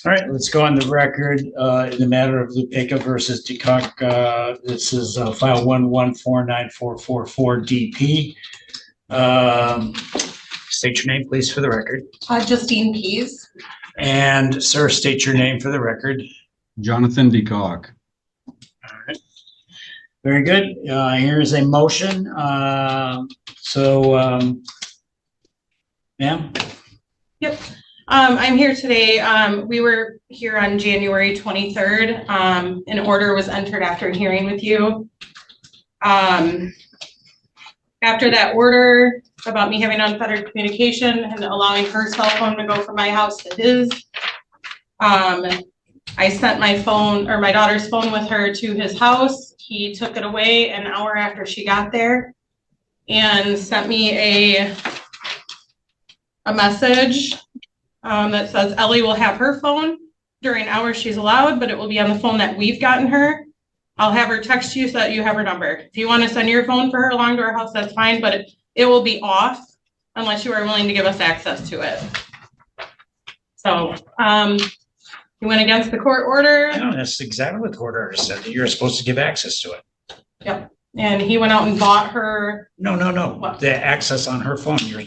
All right, let's go on the record in the matter of Lupeka versus DeCock. This is file 1149444 DP. State your name, please, for the record. Justine Pease. And sir, state your name for the record. Jonathan DeCock. All right. Very good. Here's a motion. Ma'am? Yep. I'm here today. We were here on January 23rd. An order was entered after a hearing with you. After that order about me having unfettered communication and allowing her cell phone to go from my house to his, I sent my phone or my daughter's phone with her to his house. He took it away an hour after she got there and sent me a message that says Ellie will have her phone during hours she's allowed, but it will be on the phone that we've gotten her. I'll have her text you so that you have her number. If you want to send your phone for her along to our house, that's fine, but it will be off unless you are willing to give us access to it. So you went against the court order. No, that's exactly what the court order said, that you're supposed to give access to it. Yep. And he went out and bought her. No. What? The access on her phone. You're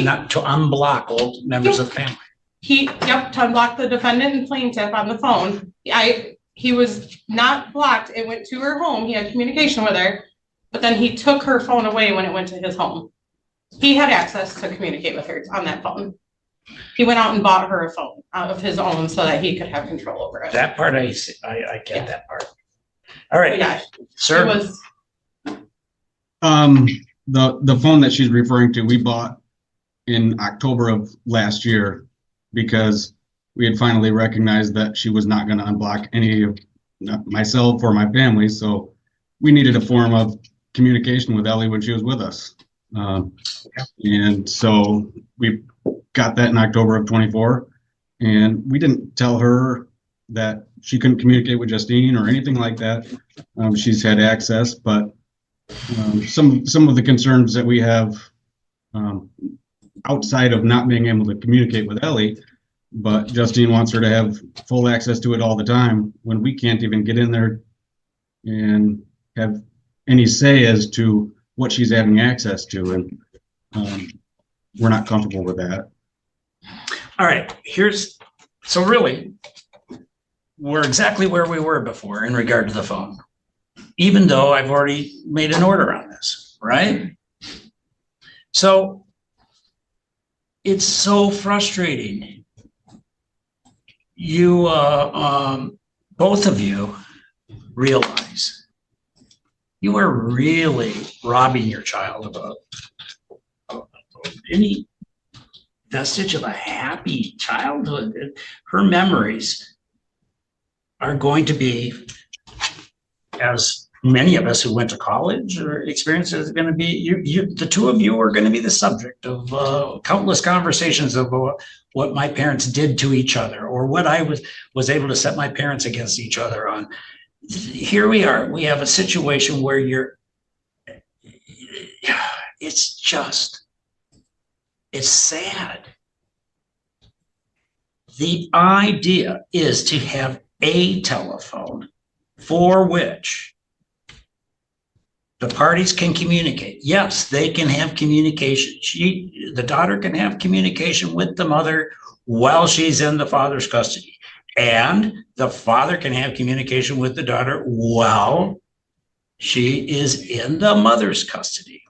not to unblock old members of the family. To unblock the defendant and plaintiff on the phone. He was not blocked. It went to her home. He had communication with her, but then he took her phone away when it went to his home. He had access to communicate with her on that phone. He went out and bought her a phone of his own so that he could have control over it. That part I get that part. All right, Yeah, sir. it was. The phone that she's referring to, we bought in October of last year because we had finally recognized that she was not going to unblock any of myself or my family. So we needed a form of communication with Ellie when she was with us. And so we got that in October of 24. And we didn't tell her that she couldn't communicate with Justine or anything like that. She's had access, but some of the concerns that we have outside of not being able to communicate with Ellie, but Justine wants her to have full access to it all the time when we can't even get in there and have any say as to what she's having access to, and we're not comfortable with that. All right, so really, we're exactly where we were before in regard to the phone, even though I've already made an order on this, right? So it's so frustrating. You, both of you realize you are really robbing your child of any vestige of a happy childhood. Her memories are going to be, as many of us who went to college or experiences, going to be, the two of you are going to be the subject of countless conversations of what my parents did to each other, or what I was able to set my parents against each other on. Here we are. We have a situation where it's sad. The idea is to have a telephone for which the parties can communicate. Yes, they can have communication. The daughter can have communication with the mother while she's in the father's custody. And the father can have communication with the daughter while she is in the mother's custody.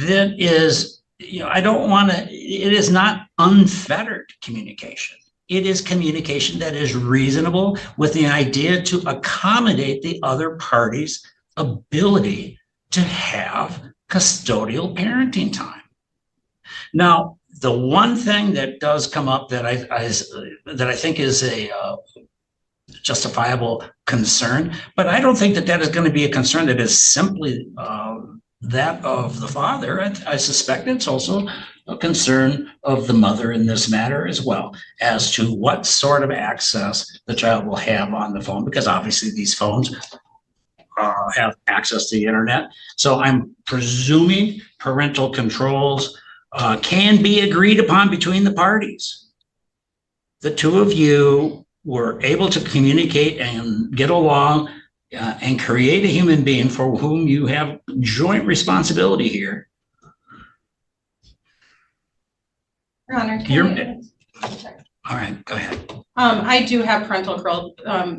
That is, it is not unfettered communication. It is communication that is reasonable with the idea to accommodate the other party's ability to have custodial parenting time. Now, the one thing that does come up that I think is a justifiable concern, but I don't think that is going to be a concern that is simply that of the father. I suspect it's also a concern of the mother in this matter as well, as to what sort of access the child will have on the phone, because obviously these phones have access to the internet. So I'm presuming parental controls can be agreed upon between the parties. the two of you were able to communicate and get along and create a human being for whom you have joint responsibility here. Your Honor, You're- can All right, go ahead. I do have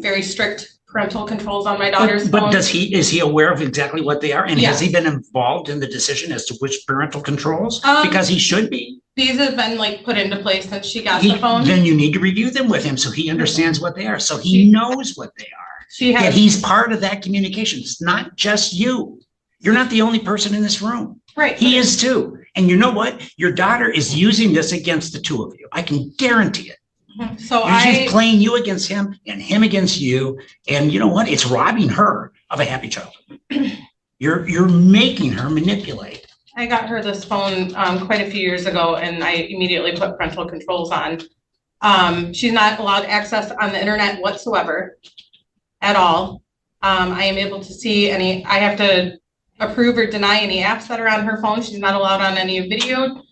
very strict parental controls on my daughter's But phone. is he aware of exactly what they are? And has he Yes. been involved in the decision as to which parental controls? Um, Because he should be. These have been like put into place since she got the phone. Then you need to review them with him so he understands what they are, so he knows what they are. She That has, he's part of that communication. It's not just you. You're not the only person in this room. right. He is too. And you know what? Your daughter is using this against the two of you. I can guarantee it. So She's playing you against him and him against you. And you know what? It's robbing her of a happy childhood. You're making her manipulate. I got her this phone quite a few years ago and I immediately put parental controls on. She's not allowed access on the internet whatsoever at all. I am able to see I have to approve or deny any apps that are on her phone. She's not allowed on any video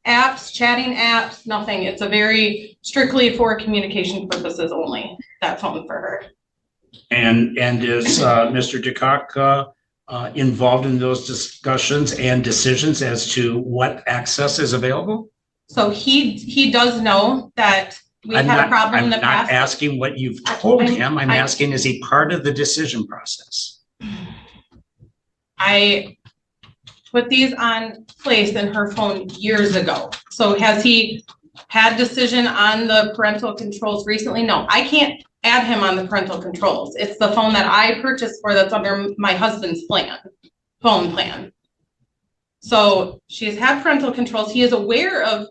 apps, chatting apps, nothing. It's a very strictly for communication purposes only, that phone for her. And is Mr. DeCock involved in those discussions and decisions as to what access is available? So he does know that we had a problem in the I'm not past. asking what you've told him. I'm I- asking, is he part of the decision process? I put these on place in her phone years ago. So has he had decision on the parental controls recently? No, I can't add him on the parental controls. It's the phone that I purchased for that's under my husband's phone plan. So she's had parental controls. He is aware of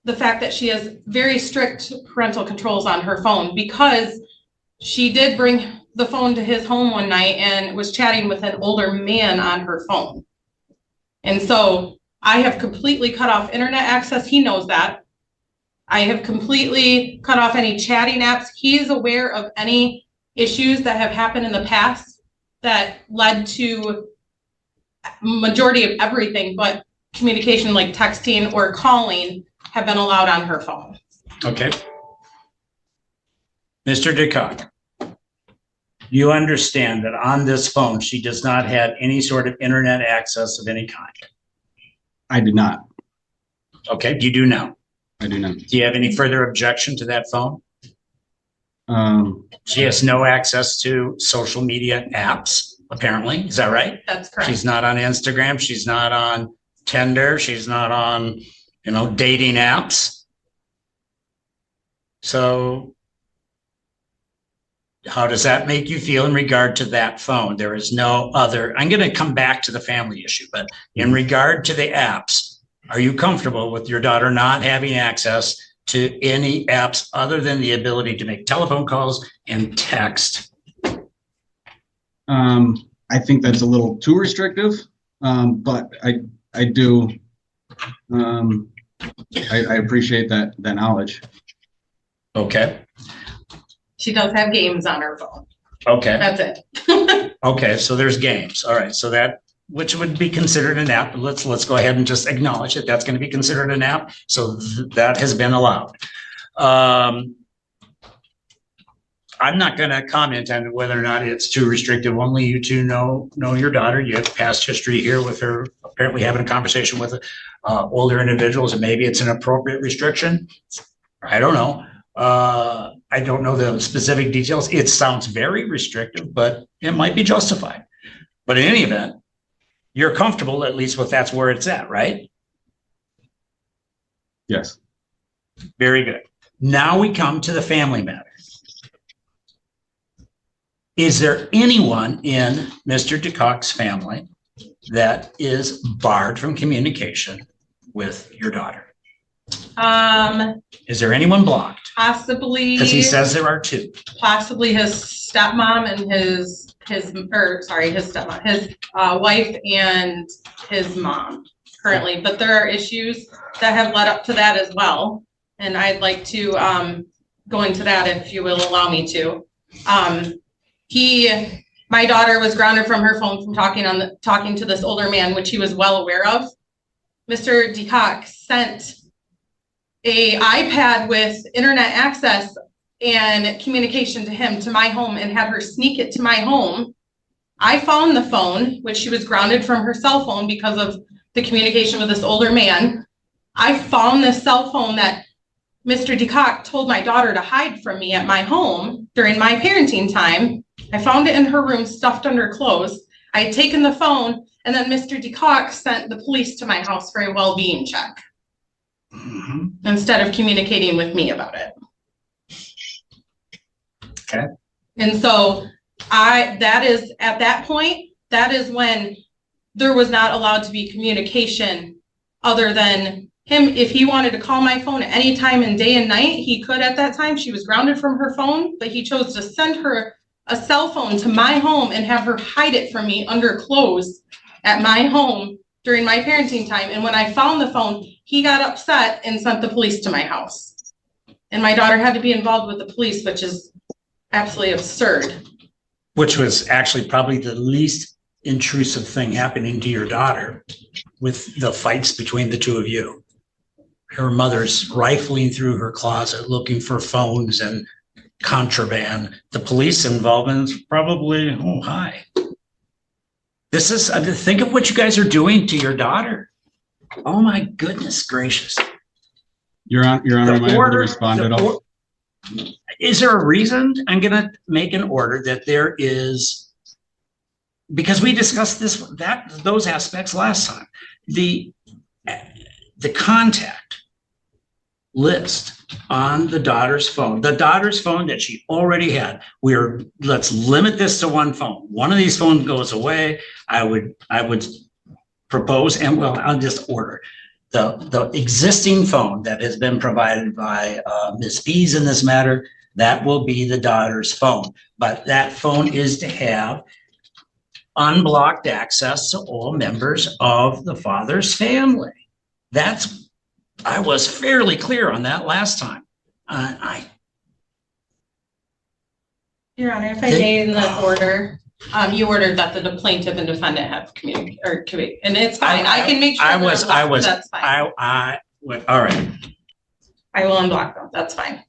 the fact that she has very strict parental controls on her phone because she did bring the phone to his home one night and was chatting with an older man on her phone. And so I have completely cut off internet access. He knows that. I have completely cut off any chatting apps. He is aware of any issues that have happened in the past that led to majority of everything, but communication like texting or calling have been allowed on her phone. Okay. Mr. DeCock, you understand that on this phone, she does not have any sort of internet access of any kind. I did not. Okay, you do now. I do not. Do you have any further objection to that phone? She has no access to social media apps, apparently. Is that right? That's correct. She's not on Instagram. She's not on Tinder. She's not on, dating apps. So how does that make you feel in regard to that phone? There is no other, I'm going to come back to the family issue, but in regard to the apps, are you comfortable with your daughter not having access to any apps other than the ability to make telephone calls and text? I think that's a little too restrictive, but I do. I appreciate that knowledge. Okay. She does have games on her phone. Okay. That's it. Okay. So there's games. All right. So that, which would be considered an app. Let's go ahead and just acknowledge that that's going to be considered an app. So that has been allowed. I'm not going to comment on whether or not it's too restrictive. Only you two know your daughter. You have past history here with her apparently having a conversation with older individuals, and maybe it's an appropriate restriction. I don't know. I don't know the specific details. It sounds very restrictive, but it might be justified. But in any event, you're comfortable at least with that's where it's at, right? Yes. Very good. Now we come to the family matter. Is there anyone in Mr. DeCock's family that is barred from communication with your daughter? Is there anyone blocked? Possibly. Because he says there are two. Possibly his stepmom and his stepmom, his wife and his mom currently, but there are issues that have led up to that as well. And I'd like to go into that if you will allow me to. My daughter was grounded from her phone from talking to this older man, which he was well aware of. Mr. DeCock sent a iPad with internet access and communication to him to my home and had her sneak it to my home. I found the phone, which she was grounded from her cell phone because of the communication with this older man. I found this cell phone that Mr. DeCock told my daughter to hide from me at my home during my parenting time. I found it in her room, stuffed under clothes. I had taken the phone, and then Mr. DeCock sent the police to my house for a well-being check instead of communicating with me about it. Okay. And so that is, at that point, that is when there was not allowed to be communication other than him. If he wanted to call my phone at any time in day and night, he could at that time. She was grounded from her phone, but he chose to send her a cell phone to my home and have her hide it from me under clothes at my home during my parenting time. And when I found the phone, he got upset and sent the police to my house. And my daughter had to be involved with the police, which is absolutely absurd. Which was actually probably the least intrusive thing happening to your daughter with the fights between the two of you. Her mother's rifling through her closet looking for phones and contraband. The police involvement is probably high. This is, think of what you guys are doing to your daughter. Oh my goodness gracious. Your Honor, am I able to respond at all? Is there a reason? I'm going to make an order that there is, because we discussed those aspects last time. The contact list on the daughter's phone that she already had. Let's limit this to one phone. One of these phones goes away. I would propose, and well, I'll just order the existing phone that has been provided by Ms. Pease in this matter. That will be the daughter's phone, but that phone is to have unblocked access to all members of the father's family. I was fairly clear on that last time. Your Honor, if I may, in the order, you ordered that the plaintiff and defendant have communicated, and it's fine. I can make sure. That's fine. All right. I will unblock them. That's fine.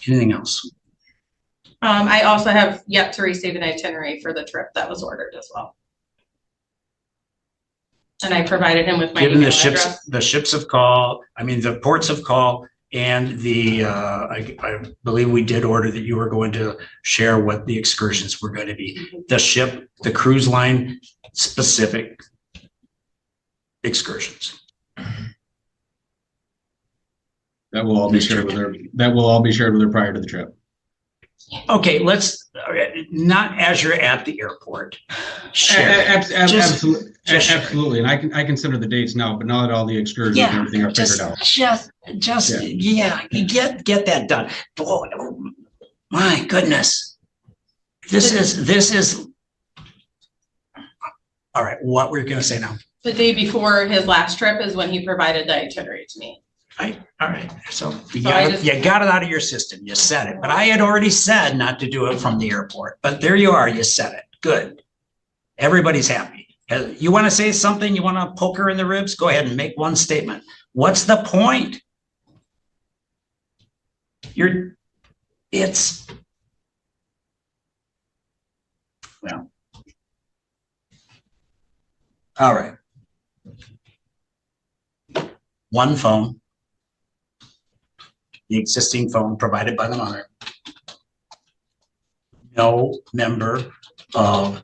Anything else? I also have yet to receive an itinerary for the trip that was ordered as well. And I provided him with my email address. The ships of call, the ports of call, and I believe we did order that you were going to share what the excursions were going to be. The ship, the cruise line specific excursions. That will all be shared with her. That will all be shared with her prior to the trip. Okay, not as you're at the airport. Absolutely, absolutely. And I consider the dates now, but now that all the excursions and everything are figured out. Get that done. Boy, my goodness. This is. All right, what we're going to say now. The day before his last trip is when he provided the itinerary to me. All right. So you got it out of your system. You said it, but I had already said not to do it from the airport. But there you are. You said it. Good. Everybody's happy. You want to say something? You want to poke her in the ribs? Go ahead and make one statement. What's the point? Well. All right. One phone. The existing phone provided by the mother. No member of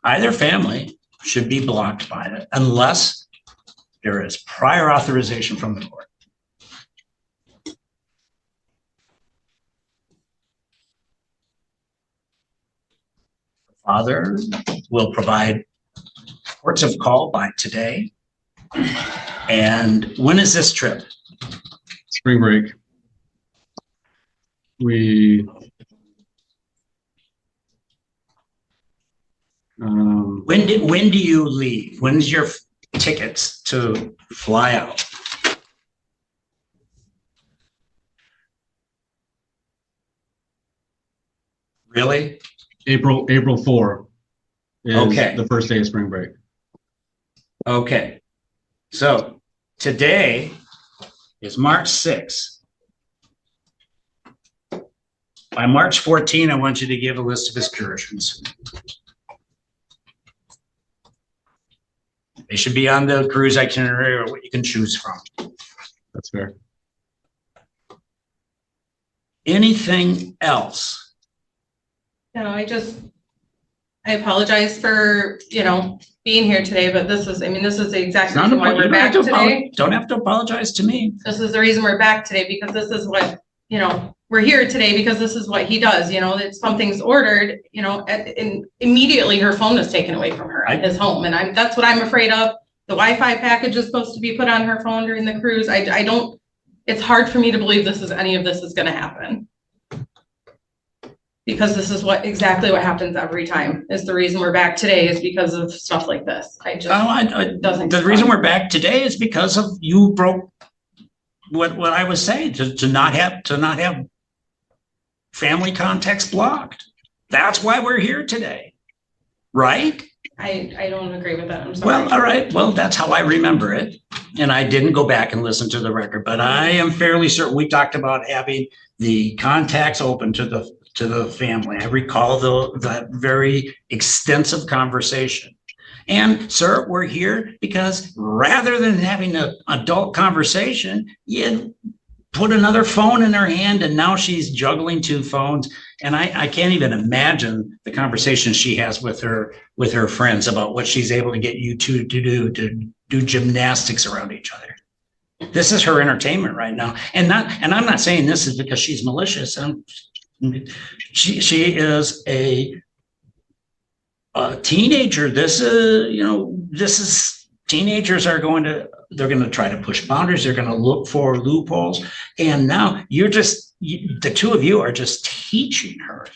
either family should be blocked by it unless there is prior authorization from the court. The father will provide ports of call by today. And when is this trip? Spring break. When do you leave? When's your tickets to fly out? Really? April 4. is Okay. the first day of spring break. Okay. So today is March 6th. By March 14, I want you to give a list of excursions. They should be on the cruise itinerary or what you can choose from. That's fair. Anything else? No, I apologize for, being here today, but this is the exact reason why we're back today. Don't have to apologize to me. This is the reason we're back today, because this is what, we're here today because this is what he does, that something's ordered, and immediately her phone was taken away from her at his home. And that's what I'm afraid of. The Wi-Fi package is supposed to be put on her phone during the cruise. It's hard for me to believe any of this is gonna happen. Because this is exactly what happens every time, is the reason we're back today is because of stuff like this. The reason we're back today is because of you broke what I was saying, to not have family contacts blocked. That's why we're here today, right? I don't agree with that. I'm sorry. Well, all right. Well, that's how I remember it. And I didn't go back and listen to the record, but I am fairly certain we talked about having the contacts open to the family. I recall that very extensive conversation. And sir, we're here because rather than having an adult conversation, you put another phone in her hand and now she's juggling two phones. And I can't even imagine the conversation she has with her friends about what she's able to get you to do gymnastics around each other. This is her entertainment right now. And I'm not saying this is because she's malicious. She is a teenager. Teenagers are they're going to try to push boundaries. They're going to look for loopholes. And now the two of you are just teaching her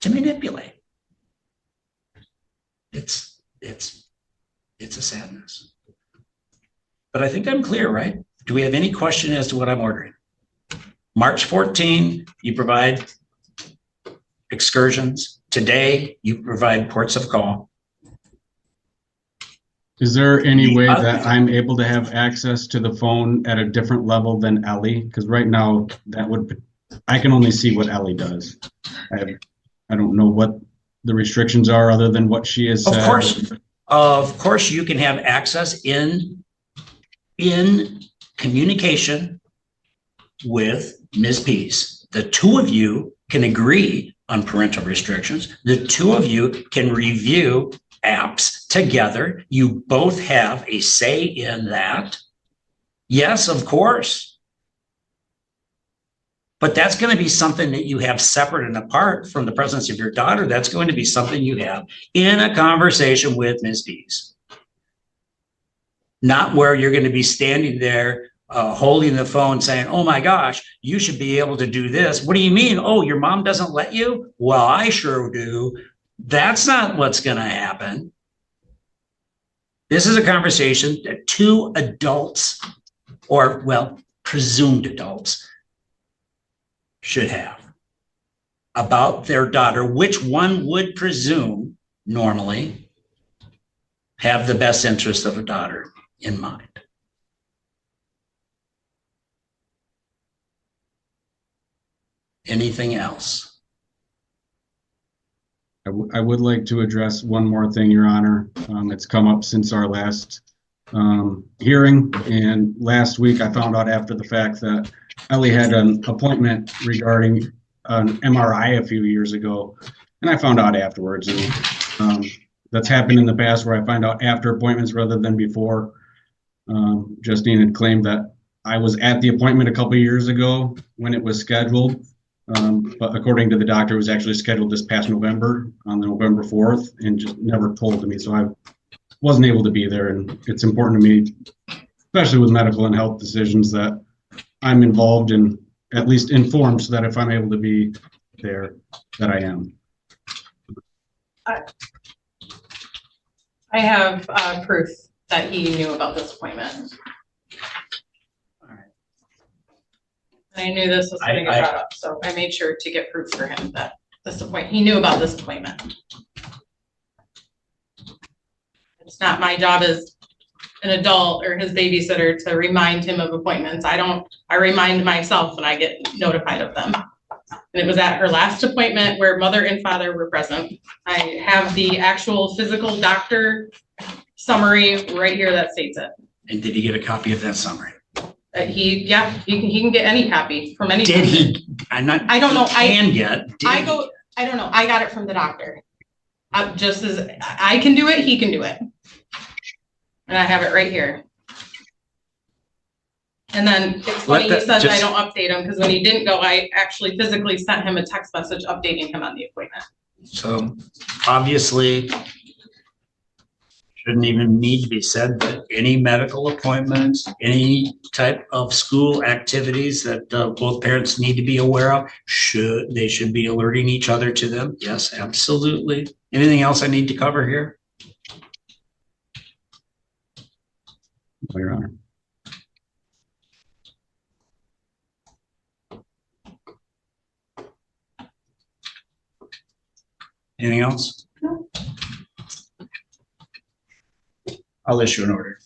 to manipulate. It's a sadness. But I think I'm clear, right? Do we have any question as to what I'm ordering? March 14, you provide excursions. Today, you provide ports of call. Is there any way that I'm able to have access to the phone at a different level than Ellie? Because right now, I can only see what Ellie does. I don't know what the restrictions are other than what she has said. Of course, you can have access in communication with Ms. Pease. The two of you can agree on parental restrictions. The two of you can review apps together. You both have a say in that. Yes, of course. But that's going to be something that you have separate and apart from the presence of your daughter. That's going to be something you have in a conversation with Ms. Pease. Not where you're going to be standing there holding the phone saying, oh my gosh, you should be able to do this. What do you mean? Oh, your mom doesn't let you? Well, I sure do. That's not what's going to happen. This is a conversation that two adults, or well, presumed adults, should have about their daughter, which one would presume normally have the best interest of a daughter in mind. Anything else? I would like to address one more thing, Your Honor. It's come up since our last hearing, and last week I found out after the fact that Ellie had an appointment regarding an MRI a few years ago, and I found out afterwards. And that's happened in the past where I find out after appointments rather than before. Justine had claimed that I was at the appointment a couple of years ago when it was scheduled. But according to the doctor, it was actually scheduled this past November, on November 4th, and just never told to me. So I wasn't able to be there. And it's important to me, especially with medical and health decisions, that I'm involved and at least informed so that if I'm able to be there, that I am. I have proof that he knew about this appointment. I knew this was going to get brought up, so I made sure to get proof for him that he knew about this appointment. It's not my job as an adult or his babysitter to remind him of appointments. I remind myself when I get notified of them. And it was at her last appointment where mother and father were present. I have the actual physical doctor summary right here that states it. And did he get a copy of that summary? He can get any copy from any. Did he? I don't know. Can get. Did I he? don't know. I got it from the doctor. Just as I can do it, he can do it. And I have it right here. And then it's funny he says I don't update him, because when he didn't go, I actually physically sent him a text message updating him on the appointment. So obviously, shouldn't even need to be said, but any medical appointments, any type of school activities that both parents need to be aware of, they should be alerting each other to them. Yes, absolutely. Anything else I need to cover here? No, Your Honor. Anything else? No. I'll issue an order.